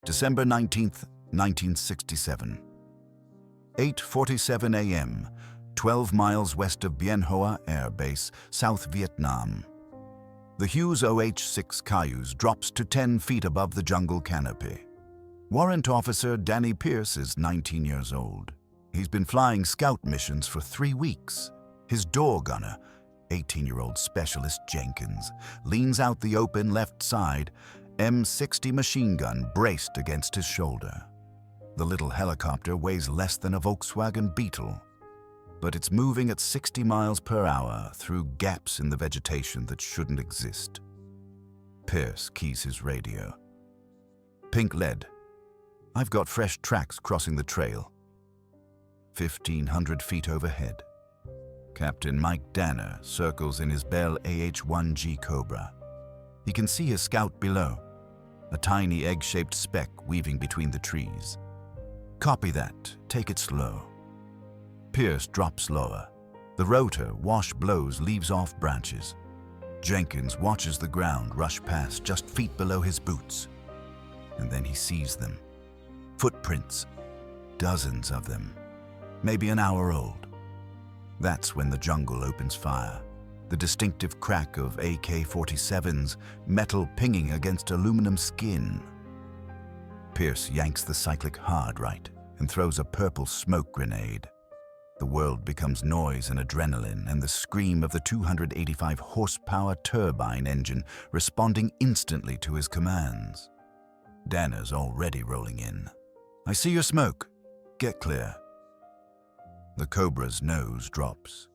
December 19th, 1967. 8:47 a.m., 12 miles west of Bien Hoa Air Base, South Vietnam. The Hughes OH-6 Cayuse drops to 10 feet above the jungle canopy. Warrant Officer Danny Pierce is 19 years old. He's been flying scout missions for 3 weeks. His door gunner, 18-year-old Specialist Jenkins, leans out the open left side, M60 machine gun braced against his shoulder. The little helicopter weighs less than a Volkswagen Beetle, but it's moving at 60 miles per hour through gaps in the vegetation that shouldn't exist. Pierce keys his radio. Pink lead. I've got fresh tracks crossing the trail. 1,500 feet overhead. Captain Mike Danner circles in his Bell AH-1 Cobra. He can see his scout below, a tiny egg-shaped speck weaving between the trees. Copy that. Take it slow. Pierce drops lower. The rotor, wash blows, leaves off branches. Jenkins watches the ground rush past just feet below his boots. And then he sees them. Footprints. Dozens of them. Maybe an hour old. That's when the jungle opens fire. The distinctive crack of AK-47s, metal pinging against aluminum skin. Pierce yanks the cyclic hard right and throws a purple smoke grenade. The world becomes noise and adrenaline and the scream of the 285 horsepower turbine engine responding instantly to his commands. Danner's already rolling in. I see your smoke. Get clear. The Cobra's nose drops.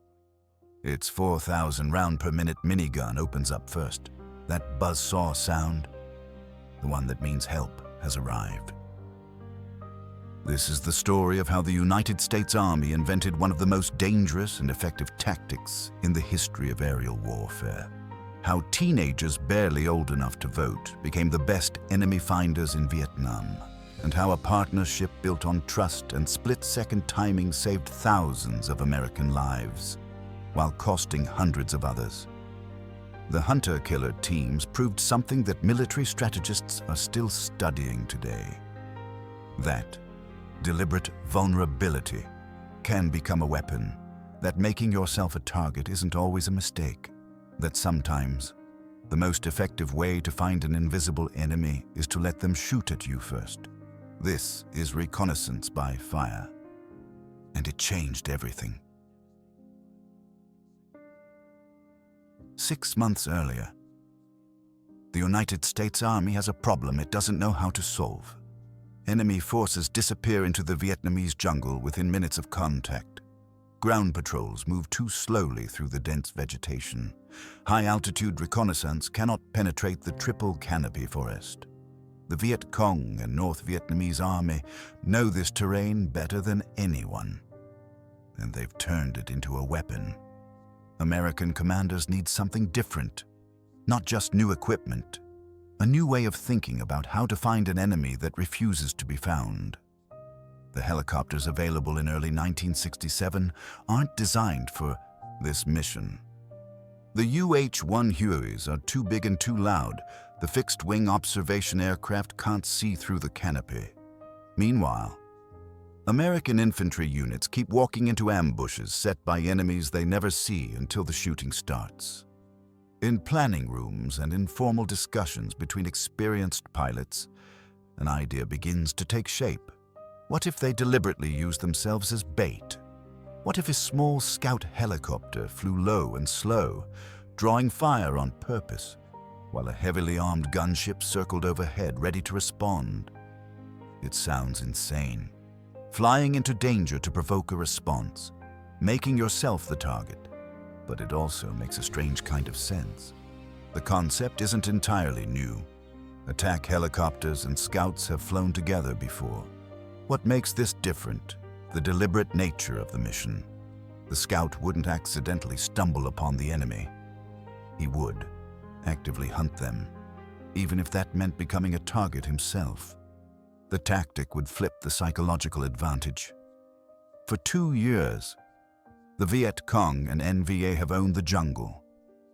Its 4,000 round per minute minigun opens up first. That buzzsaw sound, the one that means help has arrived. This is the story of how the United States Army invented one of the most dangerous and effective tactics in the history of aerial warfare. How teenagers barely old enough to vote became the best enemy finders in Vietnam. And how a partnership built on trust and split-second timing saved thousands of American lives, while costing hundreds of others. The hunter-killer teams proved something that military strategists are still studying today. That deliberate vulnerability can become a weapon, that making yourself a target isn't always a mistake, that sometimes the most effective way to find an invisible enemy is to let them shoot at you first. This is Reconnaissance by Fire, and it changed everything. 6 months earlier, the United States Army has a problem it doesn't know how to solve. Enemy forces disappear into the Vietnamese jungle within minutes of contact. Ground patrols move too slowly through the dense vegetation. High-altitude reconnaissance cannot penetrate the triple canopy forest. The Viet Cong and North Vietnamese Army know this terrain better than anyone, and they've turned it into a weapon. American commanders need something different, not just new equipment, a new way of thinking about how to find an enemy that refuses to be found. The helicopters available in early 1967 aren't designed for this mission. The OH-1 Hueys are too big and too loud. The fixed-wing observation aircraft can't see through the canopy. Meanwhile, American infantry units keep walking into ambushes set by enemies they never see until the shooting starts. In planning rooms and informal discussions between experienced pilots, an idea begins to take shape. What if they deliberately use themselves as bait? What if a small scout helicopter flew low and slow, drawing fire on purpose, while a heavily armed gunship circled overhead ready to respond? It sounds insane. Flying into danger to provoke a response, making yourself the target. But it also makes a strange kind of sense. The concept isn't entirely new. Attack helicopters and scouts have flown together before. What makes this different? The deliberate nature of the mission. The scout wouldn't accidentally stumble upon the enemy. He would actively hunt them, even if that meant becoming a target himself. The tactic would flip the psychological advantage. For 2 years, the Viet Cong and NVA have owned the jungle.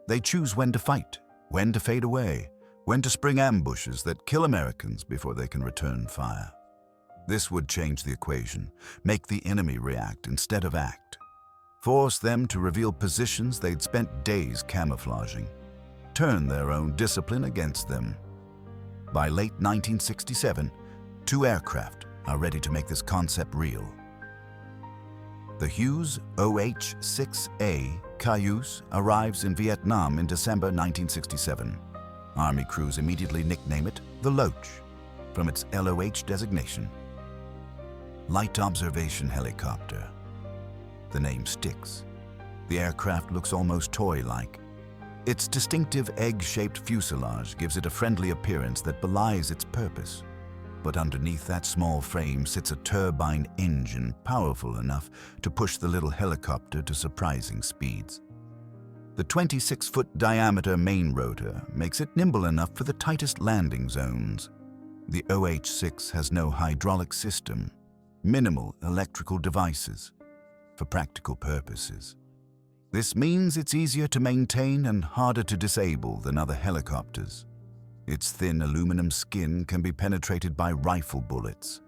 They choose when to fight, when to fade away, when to spring ambushes that kill Americans before they can return fire. This would change the equation, make the enemy react instead of act, force them to reveal positions they'd spent days camouflaging, turn their own discipline against them. By late 1967, 2 aircraft are ready to make this concept real. The Hughes OH-6 Cayuse arrives in Vietnam in December 1967. Army crews immediately nickname it the Loach, from its LOH designation. Light observation helicopter. The name sticks. The aircraft looks almost toy-like. Its distinctive egg-shaped fuselage gives it a friendly appearance that belies its purpose. But underneath that small frame sits a turbine engine powerful enough to push the little helicopter to surprising speeds. The 26-foot diameter main rotor makes it nimble enough for the tightest landing zones. The OH-6 has no hydraulic system, minimal electrical devices, for practical purposes. This means it's easier to maintain and harder to disable than other helicopters. Its thin aluminum skin can be penetrated by rifle bullets,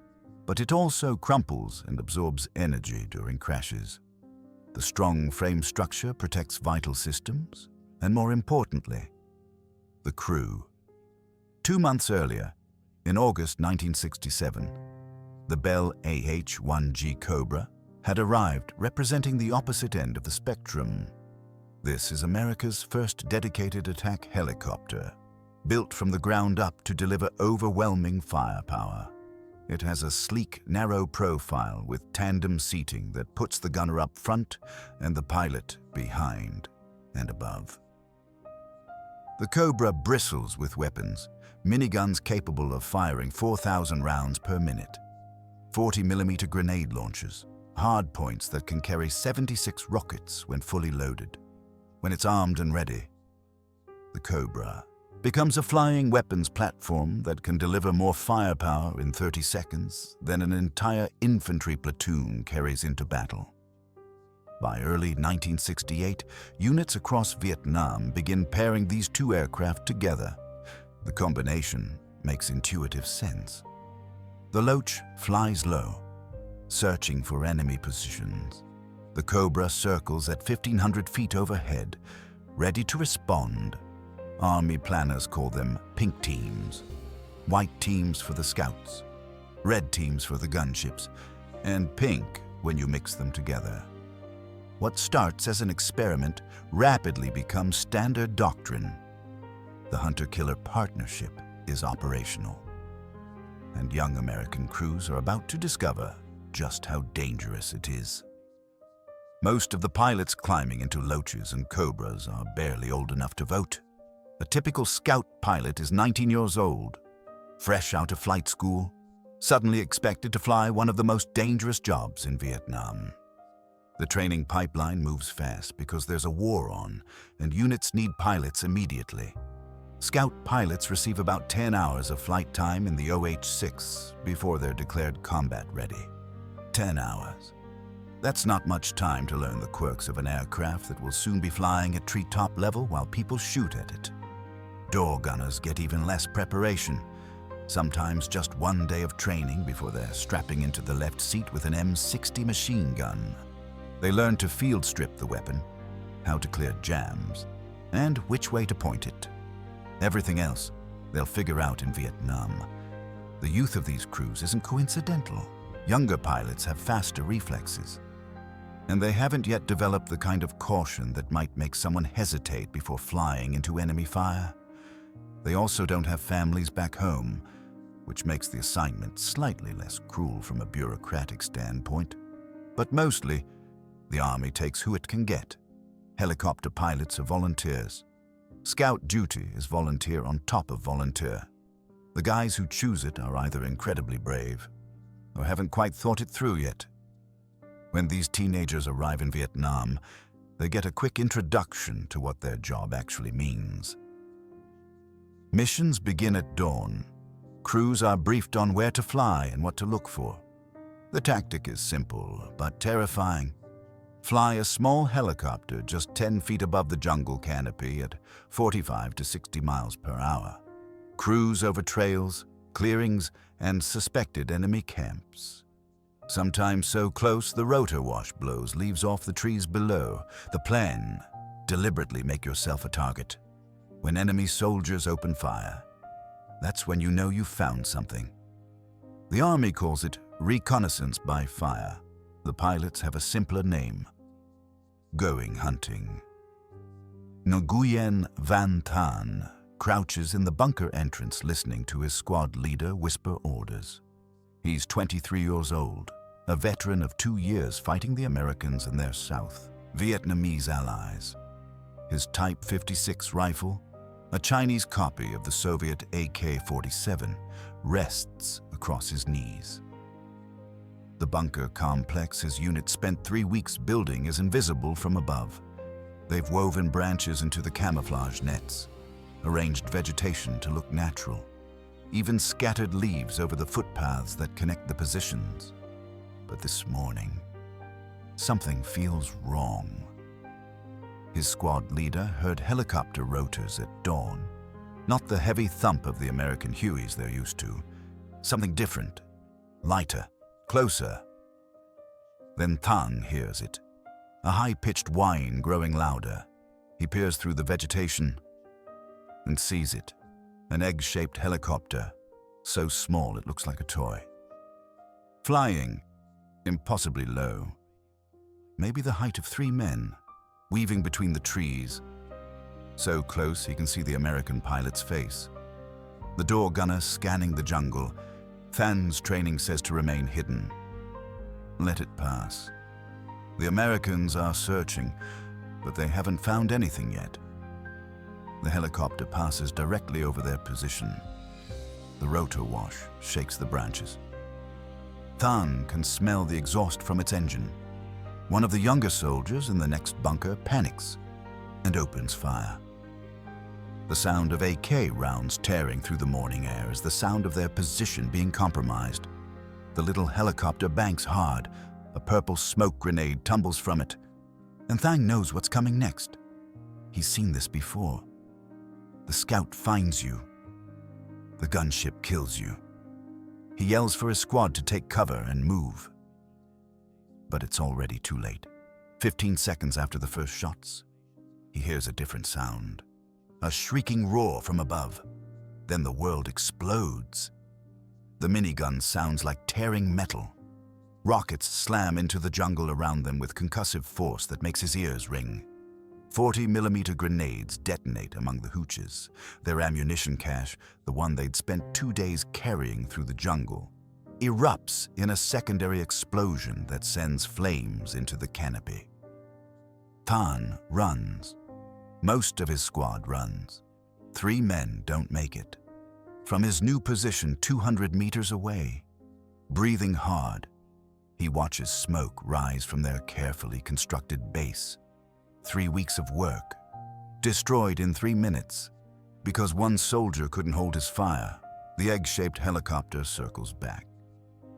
but it also crumples and absorbs energy during crashes. The strong frame structure protects vital systems, and more importantly, the crew. 2 months earlier, in August 1967, the Bell AH-1 Cobra had arrived, representing the opposite end of the spectrum. This is America's first dedicated attack helicopter, built from the ground up to deliver overwhelming firepower. It has a sleek, narrow profile with tandem seating that puts the gunner up front and the pilot behind and above. The Cobra bristles with weapons, miniguns capable of firing 4,000 rounds per minute, 40mm grenade launchers, hardpoints that can carry 76 rockets when fully loaded. When it's armed and ready, the Cobra becomes a flying weapons platform that can deliver more firepower in 30 seconds than an entire infantry platoon carries into battle. By early 1968, units across Vietnam begin pairing these 2 aircraft together. The combination makes intuitive sense. The Loach flies low, searching for enemy positions. The Cobra circles at 1,500 feet overhead, ready to respond. Army planners call them pink teams, white teams for the scouts, red teams for the gunships, and pink when you mix them together. What starts as an experiment rapidly becomes standard doctrine. The hunter-killer partnership is operational, and young American crews are about to discover just how dangerous it is. Most of the pilots climbing into Loaches and Cobras are barely old enough to vote. A typical scout pilot is 19 years old, fresh out of flight school, suddenly expected to fly one of the most dangerous jobs in Vietnam. The training pipeline moves fast because there's a war on, and units need pilots immediately. Scout pilots receive about 10 hours of flight time in the OH-6 before they're declared combat ready. 10 hours. That's not much time to learn the quirks of an aircraft that will soon be flying at treetop level while people shoot at it. Door gunners get even less preparation, sometimes just 1 day of training before they're strapping into the left seat with an M60 machine gun. They learn to field strip the weapon, how to clear jams, and which way to point it. Everything else they'll figure out in Vietnam. The youth of these crews isn't coincidental. Younger pilots have faster reflexes, and they haven't yet developed the kind of caution that might make someone hesitate before flying into enemy fire. They also don't have families back home, which makes the assignment slightly less cruel from a bureaucratic standpoint. But mostly, the Army takes who it can get. Helicopter pilots are volunteers. Scout duty is volunteer on top of volunteer. The guys who choose it are either incredibly brave or haven't quite thought it through yet. When these teenagers arrive in Vietnam, they get a quick introduction to what their job actually means. Missions begin at dawn. Crews are briefed on where to fly and what to look for. The tactic is simple, but terrifying. Fly a small helicopter just 10 feet above the jungle canopy at 45 to 60 miles per hour. Cruise over trails, clearings, and suspected enemy camps. Sometimes so close the rotor wash blows leaves off the trees below. The plan: deliberately make yourself a target. When enemy soldiers open fire, that's when you know you've found something. The Army calls it reconnaissance by fire. The pilots have a simpler name: going hunting. Nguyen Van Tan crouches in the bunker entrance listening to his squad leader whisper orders. He's 23 years old, a veteran of 2 years fighting the Americans and their South Vietnamese allies. His Type 56 rifle, a Chinese copy of the Soviet AK-47, rests across his knees. The bunker complex his unit spent 3 weeks building is invisible from above. They've woven branches into the camouflage nets, arranged vegetation to look natural, even scattered leaves over the footpaths that connect the positions. But this morning, something feels wrong. His squad leader heard helicopter rotors at dawn, not the heavy thump of the American Hueys they're used to. Something different, lighter, closer. Then Tan hears it, a high-pitched whine growing louder. He peers through the vegetation and sees it, an egg-shaped helicopter, so small it looks like a toy. Flying, impossibly low, maybe the height of 3 men, weaving between the trees. So close he can see the American pilot's face. The door gunner scanning the jungle. Than's training says to remain hidden. Let it pass. The Americans are searching, but they haven't found anything yet. The helicopter passes directly over their position. The rotor wash shakes the branches. Than can smell the exhaust from its engine. One of the younger soldiers in the next bunker panics and opens fire. The sound of AK rounds tearing through the morning air is the sound of their position being compromised. The little helicopter banks hard. A purple smoke grenade tumbles from it, and Thang knows what's coming next. He's seen this before. The scout finds you. The gunship kills you. He yells for his squad to take cover and move. But it's already too late. 15 seconds after the first shots, he hears a different sound. A shrieking roar from above. Then the world explodes. The minigun sounds like tearing metal. Rockets slam into the jungle around them with concussive force that makes his ears ring. 40mm grenades detonate among the hooches. Their ammunition cache, the one they'd spent 2 days carrying through the jungle, erupts in a secondary explosion that sends flames into the canopy. Tan runs. Most of his squad runs. 3 men don't make it. From his new position 200 meters away, breathing hard, he watches smoke rise from their carefully constructed base. 3 weeks of work, destroyed in 3 minutes. Because one soldier couldn't hold his fire, the egg-shaped helicopter circles back.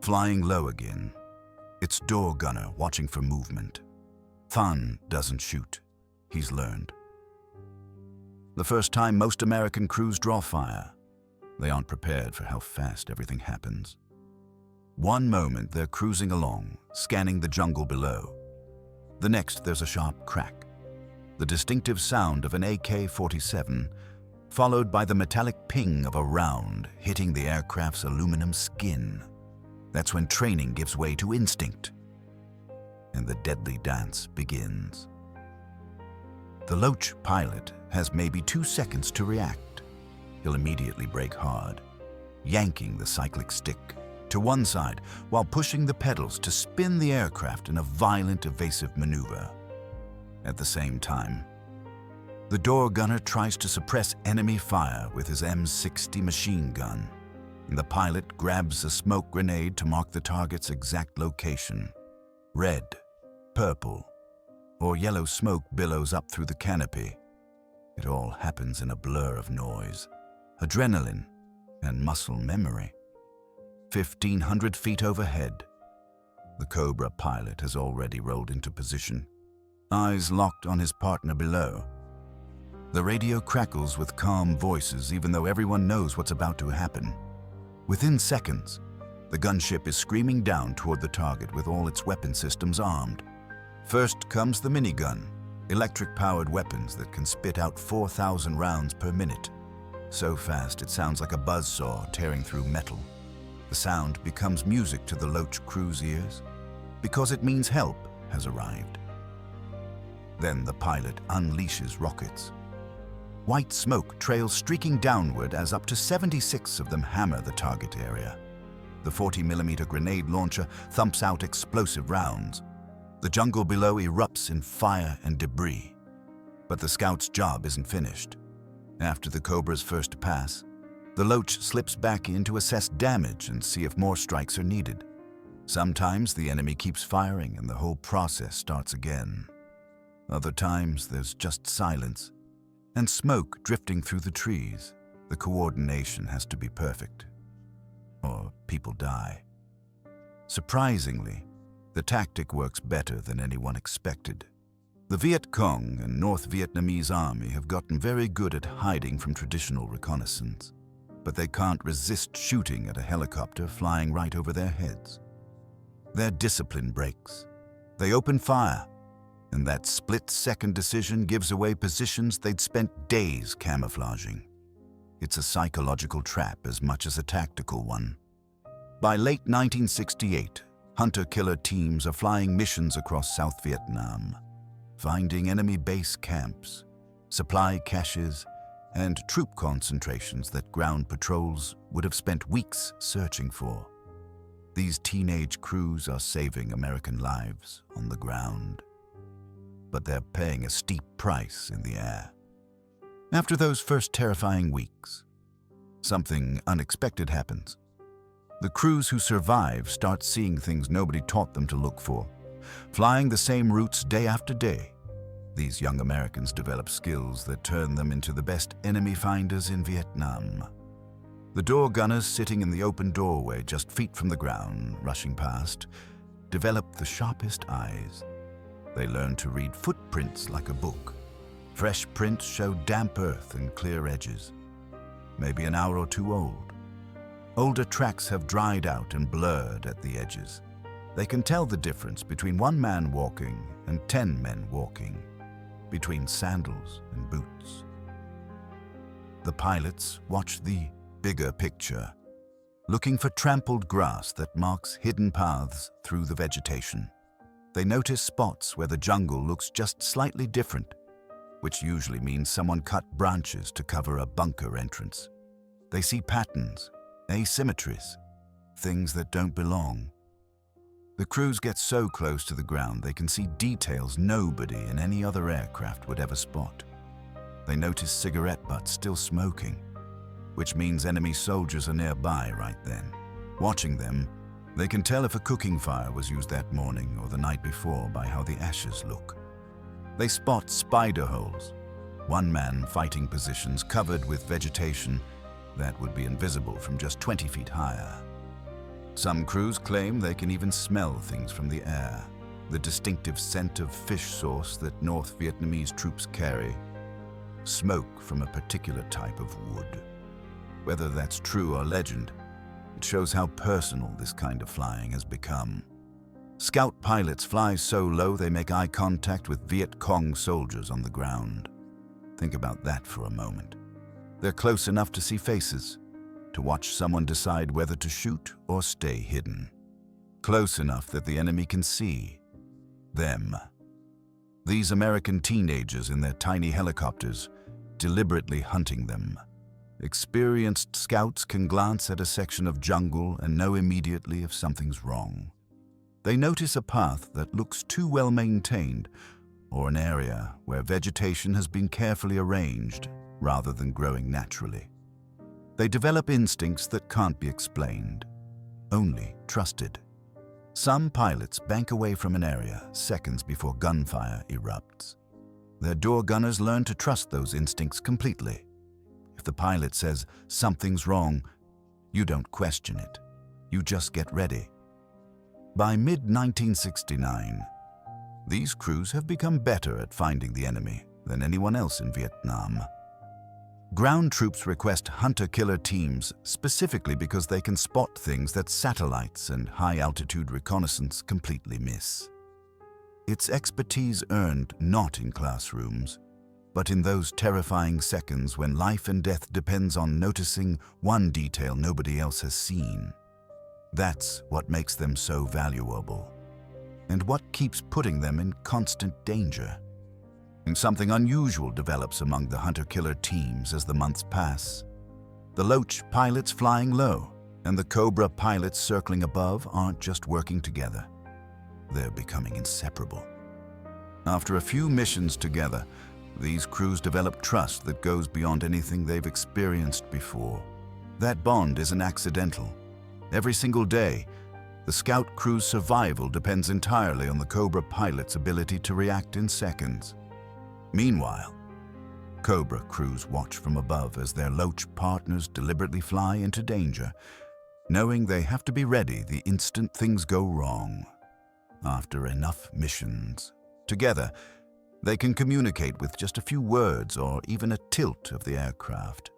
Flying low again, its door gunner watching for movement. Than doesn't shoot. He's learned. The first time most American crews draw fire, they aren't prepared for how fast everything happens. One moment they're cruising along, scanning the jungle below. The next there's a sharp crack. The distinctive sound of an AK-47, followed by the metallic ping of a round hitting the aircraft's aluminum skin. That's when training gives way to instinct, and the deadly dance begins. The Loach pilot has maybe 2 seconds to react. He'll immediately brake hard, yanking the cyclic stick to one side while pushing the pedals to spin the aircraft in a violent evasive maneuver. At the same time, the door gunner tries to suppress enemy fire with his M60 machine gun, and the pilot grabs a smoke grenade to mark the target's exact location. Red, purple, or yellow smoke billows up through the canopy. It all happens in a blur of noise, adrenaline, and muscle memory. 1,500 feet overhead, the Cobra pilot has already rolled into position, eyes locked on his partner below. The radio crackles with calm voices even though everyone knows what's about to happen. Within seconds, the gunship is screaming down toward the target with all its weapon systems armed. First comes the minigun, electric-powered weapons that can spit out 4,000 rounds per minute. So fast it sounds like a buzzsaw tearing through metal. The sound becomes music to the Loach crew's ears because it means help has arrived. Then the pilot unleashes rockets. White smoke trails streaking downward as up to 76 of them hammer the target area. The 40mm grenade launcher thumps out explosive rounds. The jungle below erupts in fire and debris. But the scout's job isn't finished. After the Cobra's first pass, the Loach slips back in to assess damage and see if more strikes are needed. Sometimes the enemy keeps firing and the whole process starts again. Other times there's just silence and smoke drifting through the trees. The coordination has to be perfect, or people die. Surprisingly, the tactic works better than anyone expected. The Viet Cong and North Vietnamese army have gotten very good at hiding from traditional reconnaissance, but they can't resist shooting at a helicopter flying right over their heads. Their discipline breaks. They open fire, and that split-second decision gives away positions they'd spent days camouflaging. It's a psychological trap as much as a tactical one. By late 1968, hunter-killer teams are flying missions across South Vietnam, finding enemy base camps, supply caches, and troop concentrations that ground patrols would have spent weeks searching for. These teenage crews are saving American lives on the ground, but they're paying a steep price in the air. After those first terrifying weeks, something unexpected happens. The crews who survive start seeing things nobody taught them to look for, flying the same routes day after day. These young Americans develop skills that turn them into the best enemy finders in Vietnam. The door gunners sitting in the open doorway just feet from the ground, rushing past, develop the sharpest eyes. They learn to read footprints like a book. Fresh prints show damp earth and clear edges, maybe an hour or two old. Older tracks have dried out and blurred at the edges. They can tell the difference between one man walking and 10 men walking, between sandals and boots. The pilots watch the bigger picture, looking for trampled grass that marks hidden paths through the vegetation. They notice spots where the jungle looks just slightly different, which usually means someone cut branches to cover a bunker entrance. They see patterns, asymmetries, things that don't belong. The crews get so close to the ground they can see details nobody in any other aircraft would ever spot. They notice cigarette butts still smoking, which means enemy soldiers are nearby right then. Watching them, they can tell if a cooking fire was used that morning or the night before by how the ashes look. They spot spider holes, one-man fighting positions covered with vegetation that would be invisible from just 20 feet higher. Some crews claim they can even smell things from the air, the distinctive scent of fish sauce that North Vietnamese troops carry, smoke from a particular type of wood. Whether that's true or legend, it shows how personal this kind of flying has become. Scout pilots fly so low they make eye contact with Viet Cong soldiers on the ground. Think about that for a moment. They're close enough to see faces, to watch someone decide whether to shoot or stay hidden. Close enough that the enemy can see them. These American teenagers in their tiny helicopters, deliberately hunting them. Experienced scouts can glance at a section of jungle and know immediately if something's wrong. They notice a path that looks too well maintained, or an area where vegetation has been carefully arranged rather than growing naturally. They develop instincts that can't be explained, only trusted. Some pilots bank away from an area seconds before gunfire erupts. Their door gunners learn to trust those instincts completely. If the pilot says something's wrong, you don't question it. You just get ready. By mid-1969, these crews have become better at finding the enemy than anyone else in Vietnam. Ground troops request hunter-killer teams specifically because they can spot things that satellites and high-altitude reconnaissance completely miss. It's expertise earned not in classrooms, but in those terrifying seconds when life and death depends on noticing one detail nobody else has seen. That's what makes them so valuable, and what keeps putting them in constant danger. And something unusual develops among the hunter-killer teams as the months pass. The Loach pilots flying low and the Cobra pilots circling above aren't just working together. They're becoming inseparable. After a few missions together, these crews develop trust that goes beyond anything they've experienced before. That bond isn't accidental. Every single day, the scout crew's survival depends entirely on the Cobra pilot's ability to react in seconds. Meanwhile, Cobra crews watch from above as their Loach partners deliberately fly into danger, knowing they have to be ready the instant things go wrong. After enough missions, together, they can communicate with just a few words or even a tilt of the aircraft.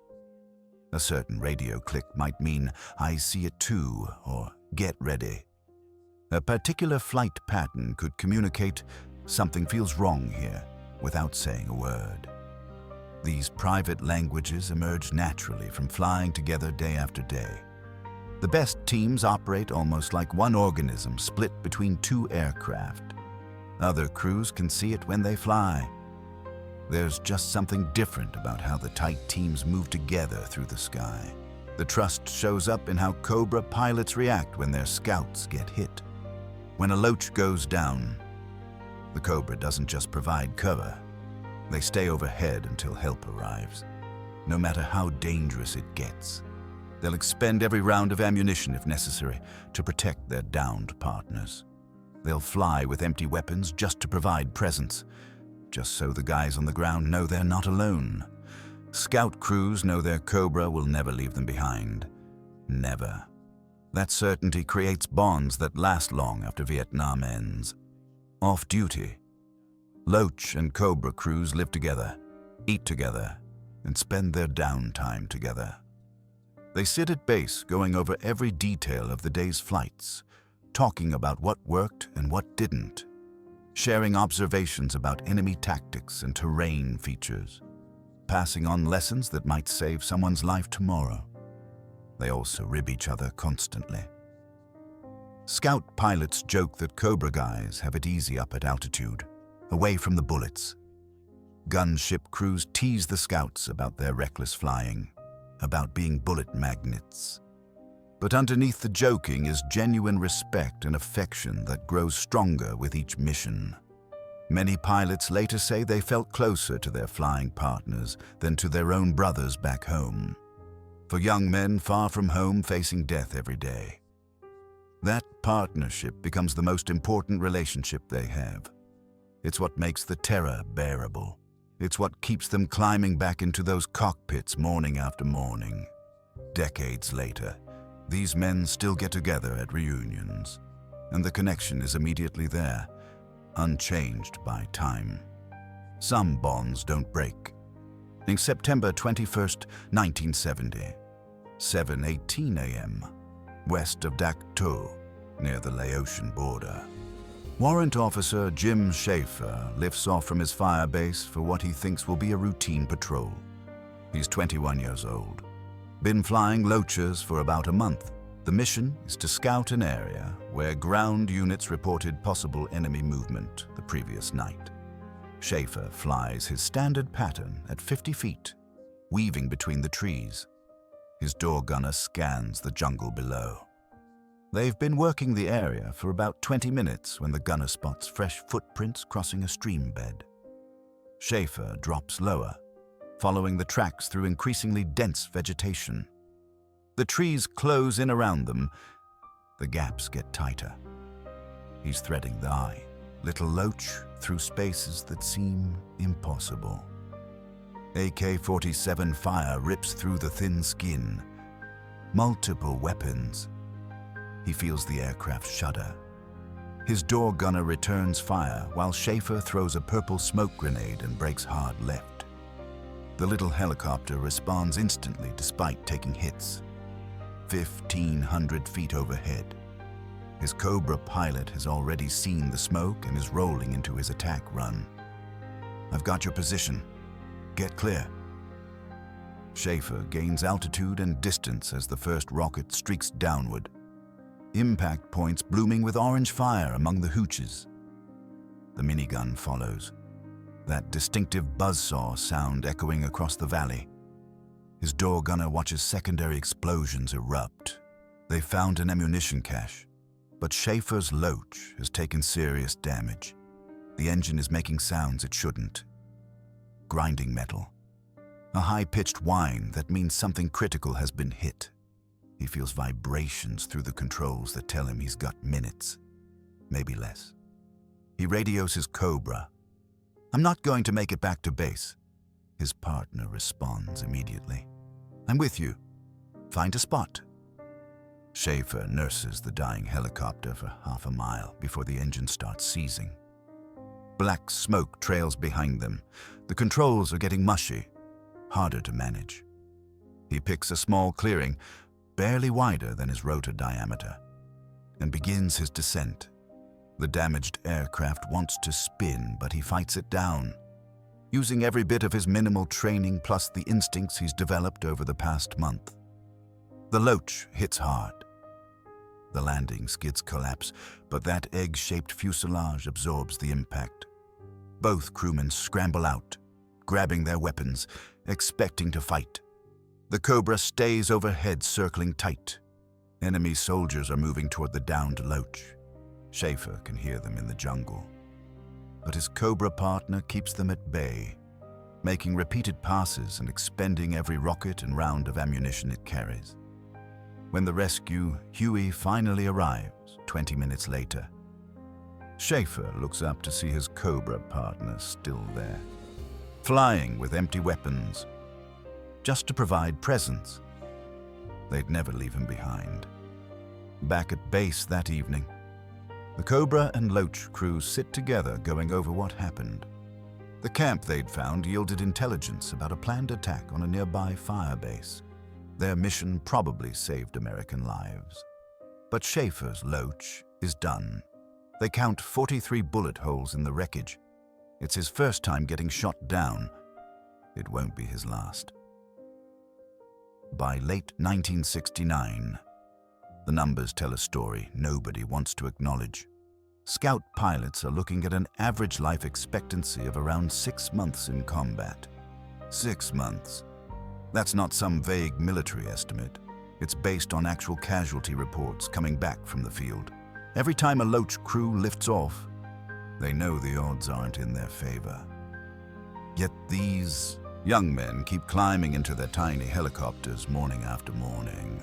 A certain radio click might mean, "I see it too," or "get ready." A particular flight pattern could communicate, "Something feels wrong here," without saying a word. These private languages emerge naturally from flying together day after day. The best teams operate almost like one organism split between two aircraft. Other crews can see it when they fly. There's just something different about how the tight teams move together through the sky. The trust shows up in how Cobra pilots react when their scouts get hit. When a Loach goes down, the Cobra doesn't just provide cover. They stay overhead until help arrives. No matter how dangerous it gets, they'll expend every round of ammunition if necessary to protect their downed partners. They'll fly with empty weapons just to provide presence, just so the guys on the ground know they're not alone. Scout crews know their Cobra will never leave them behind. Never. That certainty creates bonds that last long after Vietnam ends. Off-duty, Loach and Cobra crews live together, eat together, and spend their downtime together. They sit at base going over every detail of the day's flights, talking about what worked and what didn't, sharing observations about enemy tactics and terrain features, passing on lessons that might save someone's life tomorrow. They also rib each other constantly. Scout pilots joke that Cobra guys have it easy up at altitude, away from the bullets. Gunship crews tease the scouts about their reckless flying, about being bullet magnets. But underneath the joking is genuine respect and affection that grows stronger with each mission. Many pilots later say they felt closer to their flying partners than to their own brothers back home. For young men far from home facing death every day, that partnership becomes the most important relationship they have. It's what makes the terror bearable. It's what keeps them climbing back into those cockpits morning after morning. Decades later, these men still get together at reunions, and the connection is immediately there, unchanged by time. Some bonds don't break. In September 21st, 1970, 7:18 a.m., west of Dak To, near the Laotian border, Warrant Officer Jim Schaefer lifts off from his fire base for what he thinks will be a routine patrol. He's 21 years old. Been flying Loaches for about a month. The mission is to scout an area where ground units reported possible enemy movement the previous night. Schaefer flies his standard pattern at 50 feet, weaving between the trees. His door gunner scans the jungle below. They've been working the area for about 20 minutes when the gunner spots fresh footprints crossing a stream bed. Schaefer drops lower, following the tracks through increasingly dense vegetation. The trees close in around them. The gaps get tighter. He's threading the eye, little Loach, through spaces that seem impossible. AK-47 fire rips through the thin skin. Multiple weapons. He feels the aircraft shudder. His door gunner returns fire while Schaefer throws a purple smoke grenade and brakes hard left. The little helicopter responds instantly despite taking hits. 1,500 feet overhead. His Cobra pilot has already seen the smoke and is rolling into his attack run. "I've got your position. Get clear." Schaefer gains altitude and distance as the first rocket streaks downward. Impact points blooming with orange fire among the hooches. The minigun follows, that distinctive buzzsaw sound echoing across the valley. His door gunner watches secondary explosions erupt. They found an ammunition cache, but Schaefer's Loach has taken serious damage. The engine is making sounds it shouldn't. Grinding metal. A high-pitched whine that means something critical has been hit. He feels vibrations through the controls that tell him he's got minutes, maybe less. He radios his Cobra. "I'm not going to make it back to base." His partner responds immediately. "I'm with you. Find a spot." Schaefer nurses the dying helicopter for half a mile before the engine starts seizing. Black smoke trails behind them. The controls are getting mushy, harder to manage. He picks a small clearing, barely wider than his rotor diameter, and begins his descent. The damaged aircraft wants to spin, but he fights it down, using every bit of his minimal training plus the instincts he's developed over the past month. The Loach hits hard. The landing skids collapse, but that egg-shaped fuselage absorbs the impact. Both crewmen scramble out, grabbing their weapons, expecting to fight. The Cobra stays overhead, circling tight. Enemy soldiers are moving toward the downed Loach. Schaefer can hear them in the jungle. But his Cobra partner keeps them at bay, making repeated passes and expending every rocket and round of ammunition it carries. When the rescue Huey finally arrives, 20 minutes later, Schaefer looks up to see his Cobra partner still there, flying with empty weapons, just to provide presence. They'd never leave him behind. Back at base that evening, the Cobra and Loach crews sit together going over what happened. The camp they'd found yielded intelligence about a planned attack on a nearby fire base. Their mission probably saved American lives. But Schaefer's Loach is done. They count 43 bullet holes in the wreckage. It's his first time getting shot down. It won't be his last. By late 1969, the numbers tell a story nobody wants to acknowledge. Scout pilots are looking at an average life expectancy of around 6 months in combat. 6 months. That's not some vague military estimate. It's based on actual casualty reports coming back from the field. Every time a Loach crew lifts off, they know the odds aren't in their favor. Yet these young men keep climbing into their tiny helicopters morning after morning.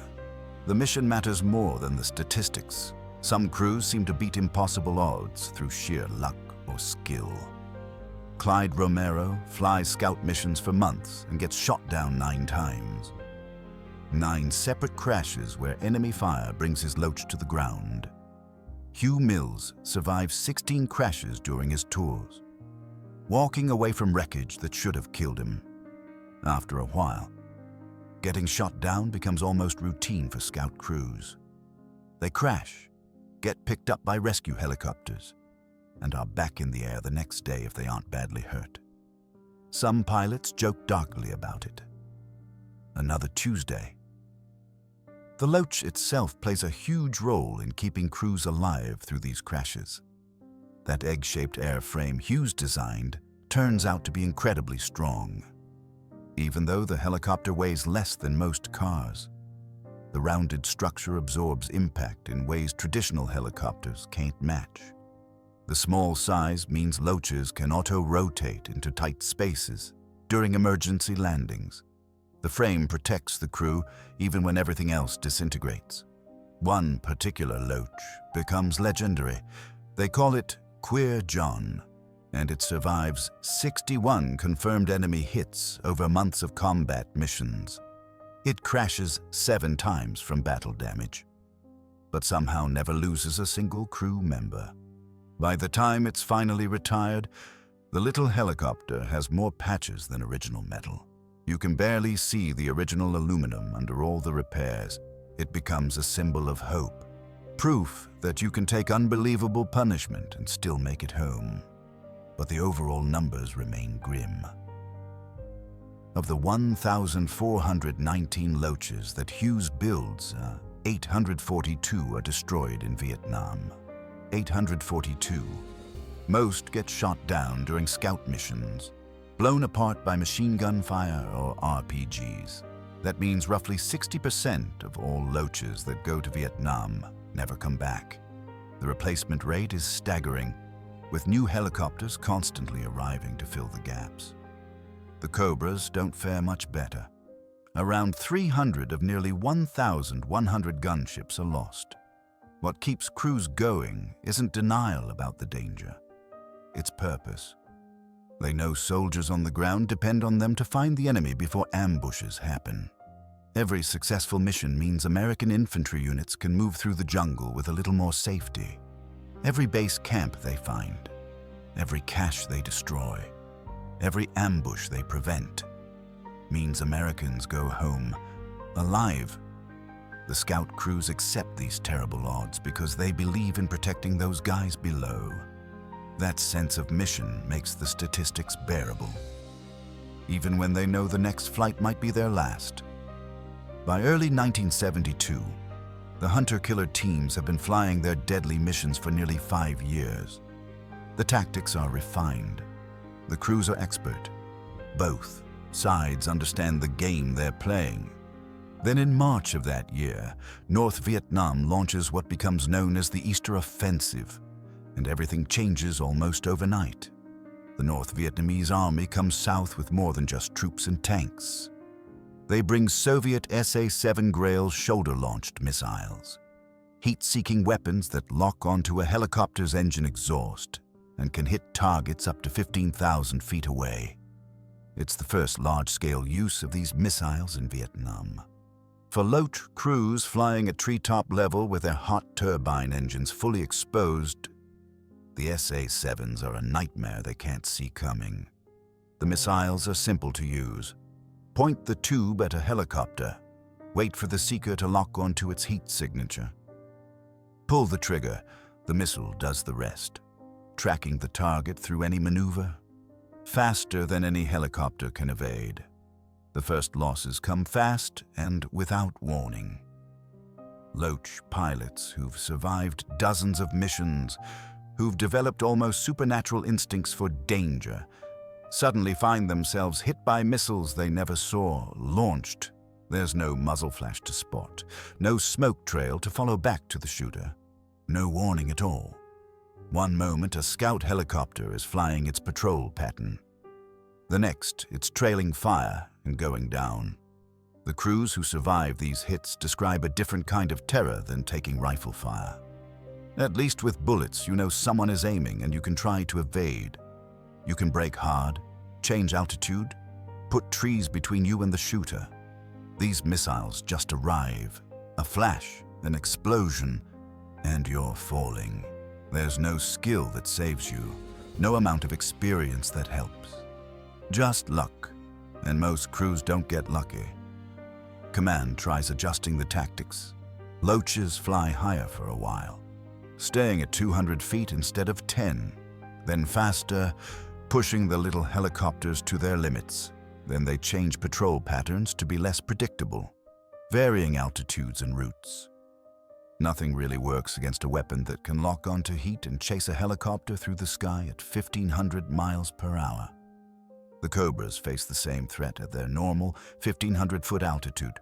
The mission matters more than the statistics. Some crews seem to beat impossible odds through sheer luck or skill. Clyde Romero flies scout missions for months and gets shot down 9 times. 9 separate crashes where enemy fire brings his Loach to the ground. Hugh Mills survives 16 crashes during his tours, walking away from wreckage that should have killed him. After a while, getting shot down becomes almost routine for scout crews. They crash, get picked up by rescue helicopters, and are back in the air the next day if they aren't badly hurt. Some pilots joke darkly about it. Another Tuesday. The Loach itself plays a huge role in keeping crews alive through these crashes. That egg-shaped airframe Hughes designed turns out to be incredibly strong. Even though the helicopter weighs less than most cars, the rounded structure absorbs impact in ways traditional helicopters can't match. The small size means Loaches can auto-rotate into tight spaces during emergency landings. The frame protects the crew even when everything else disintegrates. One particular Loach becomes legendary. They call it Queer John, and it survives 61 confirmed enemy hits over months of combat missions. It crashes 7 times from battle damage, but somehow never loses a single crew member. By the time it's finally retired, the little helicopter has more patches than original metal. You can barely see the original aluminum under all the repairs. It becomes a symbol of hope, proof that you can take unbelievable punishment and still make it home. But the overall numbers remain grim. Of the 1,419 Loaches that Hughes builds, 842 are destroyed in Vietnam. 842. Most get shot down during scout missions, blown apart by machine gun fire or RPGs. That means roughly 60% of all Loaches that go to Vietnam never come back. The replacement rate is staggering, with new helicopters constantly arriving to fill the gaps. The Cobras don't fare much better. Around 300 of nearly 1,100 gunships are lost. What keeps crews going isn't denial about the danger. It's purpose. They know soldiers on the ground depend on them to find the enemy before ambushes happen. Every successful mission means American infantry units can move through the jungle with a little more safety. Every base camp they find, every cache they destroy, every ambush they prevent, means Americans go home alive. The scout crews accept these terrible odds because they believe in protecting those guys below. That sense of mission makes the statistics bearable, even when they know the next flight might be their last. By early 1972, the hunter-killer teams have been flying their deadly missions for nearly 5 years. The tactics are refined. The crews are expert. Both sides understand the game they're playing. Then in March of that year, North Vietnam launches what becomes known as the Easter Offensive, and everything changes almost overnight. The North Vietnamese army comes south with more than just troops and tanks. They bring Soviet SA-7 Grail shoulder-launched missiles, heat-seeking weapons that lock onto a helicopter's engine exhaust and can hit targets up to 15,000 feet away. It's the first large-scale use of these missiles in Vietnam. For Loach crews flying at treetop level with their hot turbine engines fully exposed, the SA-7s are a nightmare they can't see coming. The missiles are simple to use. Point the tube at a helicopter. Wait for the seeker to lock onto its heat signature. Pull the trigger. The missile does the rest, tracking the target through any maneuver, faster than any helicopter can evade. The first losses come fast and without warning. Loach pilots who've survived dozens of missions, who've developed almost supernatural instincts for danger, suddenly find themselves hit by missiles they never saw, launched. There's no muzzle flash to spot, no smoke trail to follow back to the shooter, no warning at all. One moment, a scout helicopter is flying its patrol pattern. The next, it's trailing fire and going down. The crews who survive these hits describe a different kind of terror than taking rifle fire. At least with bullets, you know someone is aiming and you can try to evade. You can brake hard, change altitude, put trees between you and the shooter. These missiles just arrive. A flash, an explosion, and you're falling. There's no skill that saves you, no amount of experience that helps. Just luck, and most crews don't get lucky. Command tries adjusting the tactics. Loaches fly higher for a while, staying at 200 feet instead of 10, then faster, pushing the little helicopters to their limits. Then they change patrol patterns to be less predictable, varying altitudes and routes. Nothing really works against a weapon that can lock onto heat and chase a helicopter through the sky at 1,500 miles per hour. The Cobras face the same threat at their normal 1,500-foot altitude.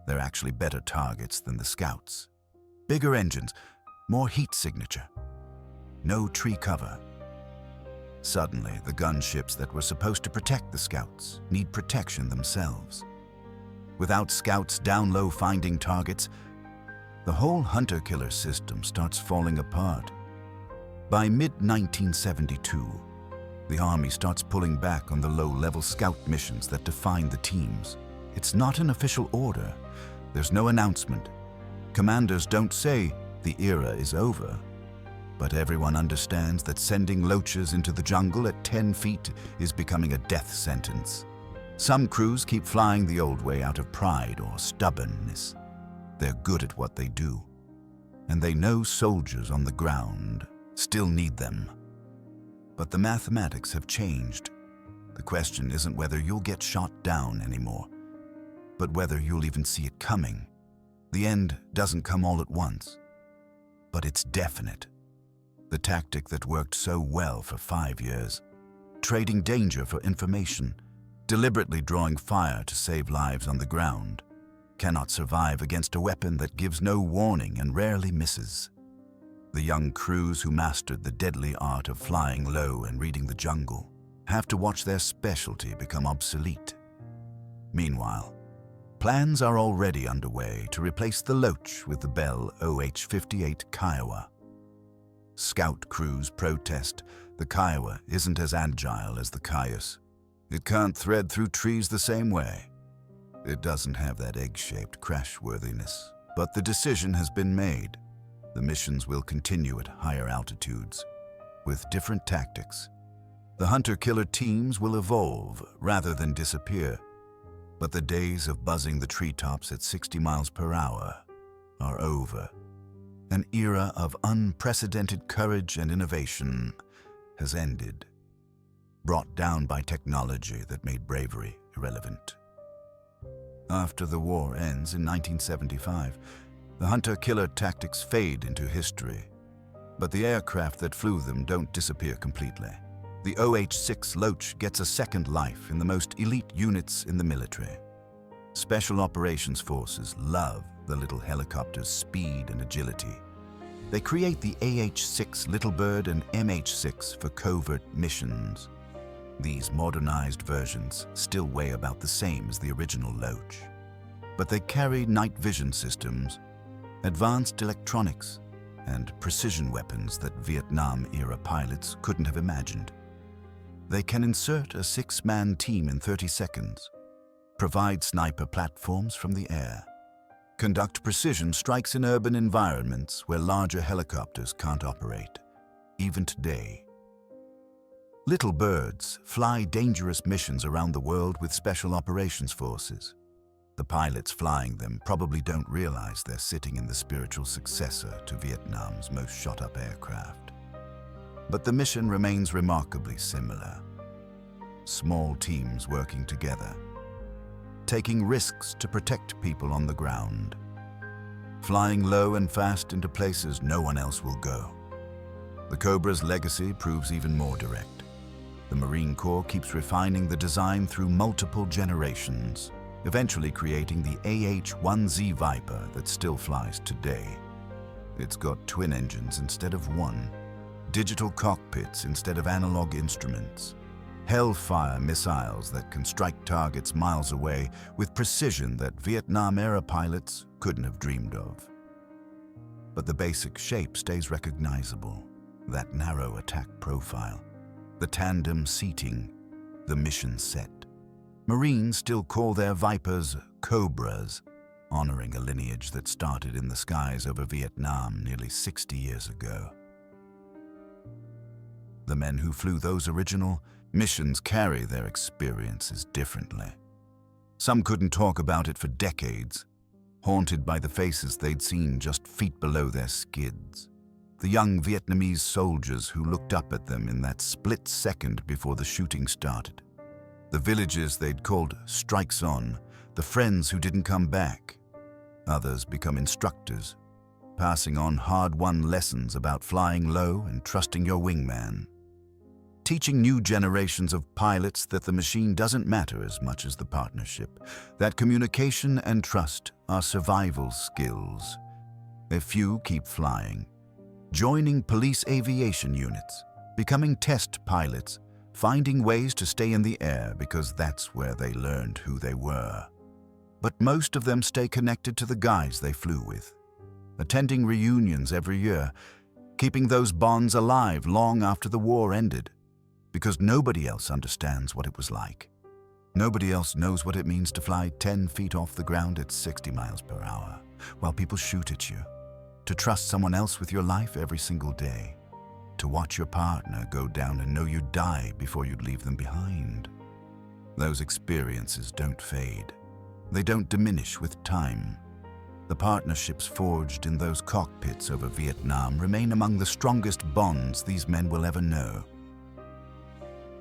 They're actually better targets than the Scouts. Bigger engines, more heat signature, no tree cover. Suddenly, the gunships that were supposed to protect the Scouts need protection themselves. Without Scouts down low finding targets, the whole hunter-killer system starts falling apart. By mid-1972, the Army starts pulling back on the low-level scout missions that define the teams. It's not an official order. There's no announcement. Commanders don't say the era is over. But everyone understands that sending Loaches into the jungle at 10 feet is becoming a death sentence. Some crews keep flying the old way out of pride or stubbornness. They're good at what they do, and they know soldiers on the ground still need them. But the mathematics have changed. The question isn't whether you'll get shot down anymore, but whether you'll even see it coming. The end doesn't come all at once, but it's definite. The tactic that worked so well for 5 years, trading danger for information, deliberately drawing fire to save lives on the ground, cannot survive against a weapon that gives no warning and rarely misses. The young crews who mastered the deadly art of flying low and reading the jungle have to watch their specialty become obsolete. Meanwhile, plans are already underway to replace the Loach with the Bell OH-6 Cayuse. Scout crews protest the Cayuse isn't as agile as the Cayuse. It can't thread through trees the same way. It doesn't have that egg-shaped crashworthiness. But the decision has been made. The missions will continue at higher altitudes, with different tactics. The hunter-killer teams will evolve rather than disappear. But the days of buzzing the treetops at 60 miles per hour are over. An era of unprecedented courage and innovation has ended, brought down by technology that made bravery irrelevant. After the war ends in 1975, the hunter-killer tactics fade into history, but the aircraft that flew them don't disappear completely. The OH-6 Loach gets a second life in the most elite units in the military. Special Operations Forces love the little helicopter's speed and agility. They create the AH-6 Little Bird and MH-6 for covert missions. These modernized versions still weigh about the same as the original Loach, but they carry night vision systems, advanced electronics, and precision weapons that Vietnam-era pilots couldn't have imagined. They can insert a 6-man team in 30 seconds, provide sniper platforms from the air, conduct precision strikes in urban environments where larger helicopters can't operate, even today. Little birds fly dangerous missions around the world with Special Operations Forces. The pilots flying them probably don't realize they're sitting in the spiritual successor to Vietnam's most shot-up aircraft. But the mission remains remarkably similar. Small teams working together, taking risks to protect people on the ground, flying low and fast into places no one else will go. The Cobra's legacy proves even more direct. The Marine Corps keeps refining the design through multiple generations, eventually creating the AH-1Z Viper that still flies today. It's got twin engines instead of one, digital cockpits instead of analog instruments, Hellfire missiles that can strike targets miles away with precision that Vietnam-era pilots couldn't have dreamed of. But the basic shape stays recognizable, that narrow attack profile, the tandem seating, the mission set. Marines still call their Vipers Cobras, honoring a lineage that started in the skies over Vietnam nearly 60 years ago. The men who flew those original missions carry their experiences differently. Some couldn't talk about it for decades, haunted by the faces they'd seen just feet below their skids. The young Vietnamese soldiers who looked up at them in that split second before the shooting started. The villages they'd called strikes on, the friends who didn't come back. Others become instructors, passing on hard-won lessons about flying low and trusting your wingman. Teaching new generations of pilots that the machine doesn't matter as much as the partnership, that communication and trust are survival skills. A few keep flying, joining police aviation units, becoming test pilots, finding ways to stay in the air because that's where they learned who they were. But most of them stay connected to the guys they flew with, attending reunions every year, keeping those bonds alive long after the war ended. Because nobody else understands what it was like. Nobody else knows what it means to fly 10 feet off the ground at 60 miles per hour while people shoot at you. To trust someone else with your life every single day. to watch your partner go down and know you'd die before you'd leave them behind. Those experiences don't fade. They don't diminish with time. The partnerships forged in those cockpits over Vietnam remain among the strongest bonds these men will ever know.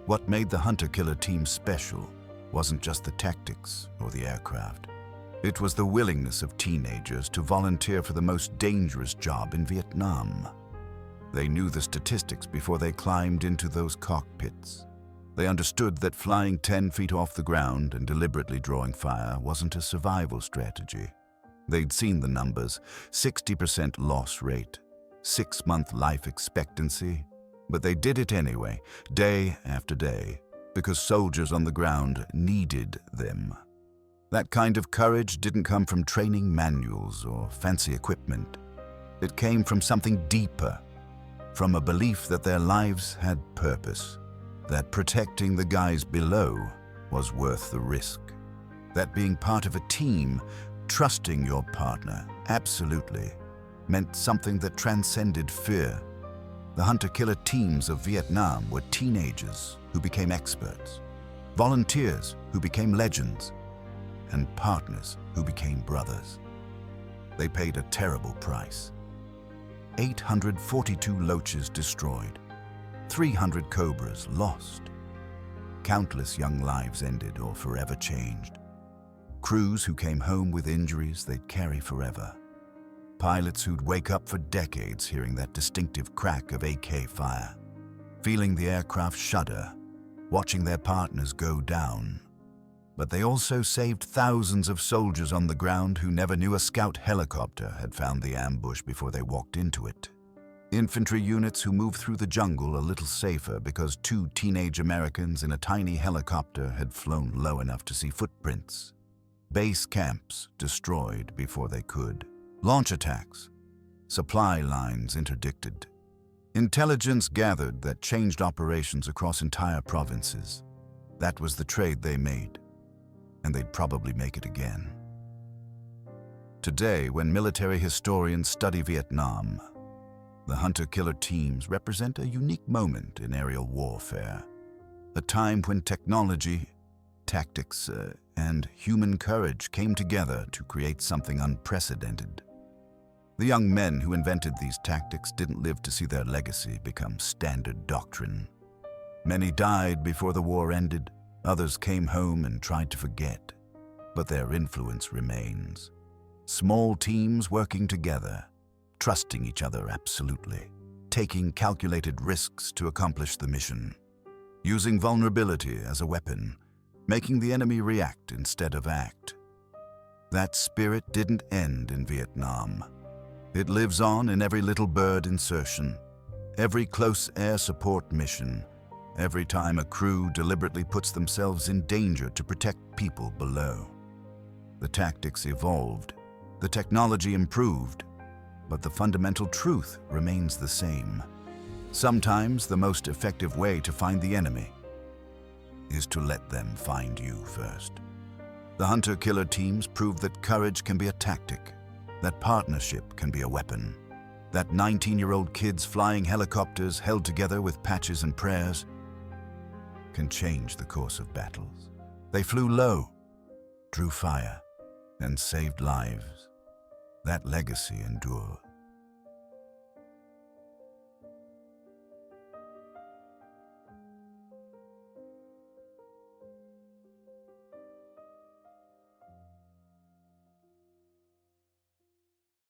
What made the hunter-killer team special wasn't just the tactics or the aircraft. It was the willingness of teenagers to volunteer for the most dangerous job in Vietnam. They knew the statistics before they climbed into those cockpits. They understood that flying 10 feet off the ground and deliberately drawing fire wasn't a survival strategy. They'd seen the numbers: 60% loss rate, 6-month life expectancy, but they did it anyway, day after day, because soldiers on the ground needed them. That kind of courage didn't come from training manuals or fancy equipment. It came from something deeper, from a belief that their lives had purpose, that protecting the guys below was worth the risk, that being part of a team, trusting your partner, absolutely, meant something that transcended fear. The hunter-killer teams of Vietnam were teenagers who became experts, volunteers who became legends, and partners who became brothers. They paid a terrible price. 842 Loaches destroyed, 300 Cobras lost. Countless young lives ended or forever changed. Crews who came home with injuries they'd carry forever. Pilots who'd wake up for decades hearing that distinctive crack of AK fire, feeling the aircraft shudder, watching their partners go down. But they also saved thousands of soldiers on the ground who never knew a scout helicopter had found the ambush before they walked into it. Infantry units who moved through the jungle a little safer because 2 teenage Americans in a tiny helicopter had flown low enough to see footprints. Base camps destroyed before they could. Launch attacks. Supply lines interdicted. Intelligence gathered that changed operations across entire provinces. That was the trade they made, and they'd probably make it again. Today, when military historians study Vietnam, the hunter-killer teams represent a unique moment in aerial warfare, a time when technology, tactics, and human courage came together to create something unprecedented. The young men who invented these tactics didn't live to see their legacy become standard doctrine. Many died before the war ended, others came home and tried to forget, but their influence remains. Small teams working together, trusting each other absolutely, taking calculated risks to accomplish the mission, using vulnerability as a weapon, making the enemy react instead of act. That spirit didn't end in Vietnam. It lives on in every little bird insertion, every close air support mission, every time a crew deliberately puts themselves in danger to protect people below. The tactics evolved, the technology improved, but the fundamental truth remains the same. Sometimes the most effective way to find the enemy is to let them find you first. The hunter-killer teams prove that courage can be a tactic, that partnership can be a weapon, that 19-year-old kids flying helicopters held together with patches and prayers can change the course of battles. They flew low, drew fire, and saved lives. That legacy endures.